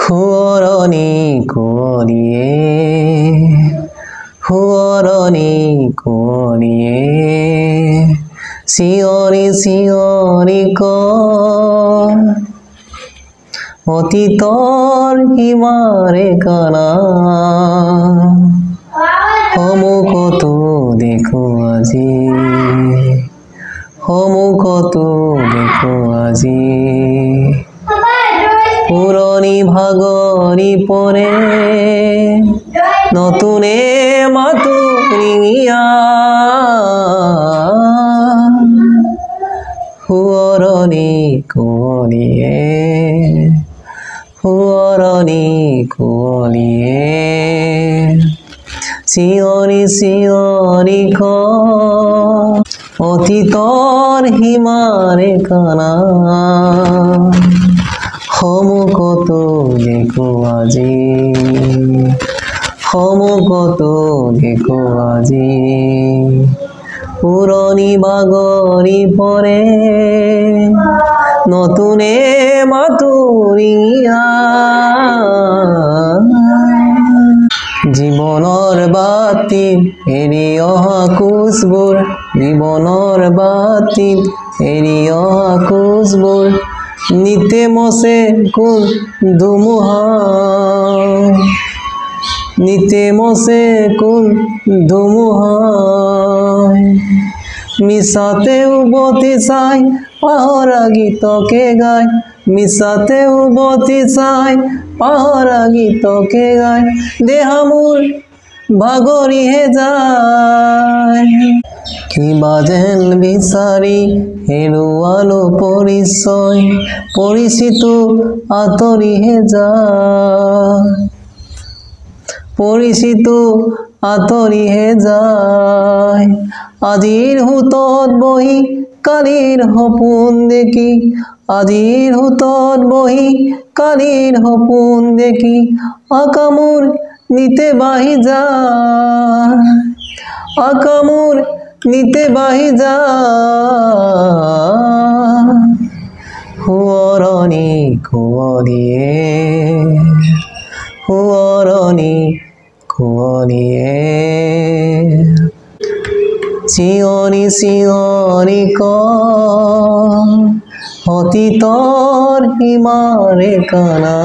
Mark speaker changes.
Speaker 1: শুৱৰণি কুঁৱলীয়ে শুৱৰণি কুঁৱলীয়ে চিঞৰি চিঞৰি কয় অতীতৰ সীমাৰে কানা সন্মুখতো দেখো আজি সন্মুখতো দেখো আজি পুৰণি ভাগৰি পৰে নতুনে মাতো ৰিঙিয়া শুৱৰণি কুঁৱলীয়ে শুৱৰণি কুঁৱলীয়ে চিঞৰি চিঞৰি কয় অতীতৰ সীমাৰে কানা সন্মুখতো দেখো আজি সন্মুখতো দেখো আজি পুৰণি বাগৰি পৰে নতুনে মাতো ৰিঙিয়া জীৱনৰ বাতিত এৰি অহা খোজবোৰ জীৱনৰ বাতিত এৰি অহা খোজবোৰ নিতে মচে কোন ধুমুহা নিতে মচে কোন ধুমুহা মিছাতে উভতি চাই পাহৰা গীতকে গায় মিছাতে উভতি চাই পাহৰা গীতকে গায় দেহা মোৰ ভাগৰিহে যায় কিবা যেন বিচাৰি হেৰুৱালো পৰিচয় পৰিচিত আঁতৰিহে যায় পৰিচিত আঁতৰিহে যায় আজিৰ হুতত বহি কালিৰ সপোন দেখি আজিৰ হুতত বহি কালিৰ সপোন দেখি আকামোৰ নিতে বাহি যায় আকামোৰ নিতে বাহি যায় শুৱৰণি কুঁৱলীয়ে শুৱৰণি কুঁৱলীয়ে চিঞৰি চিঞৰি কয় অতীতৰ সীমাৰে কানা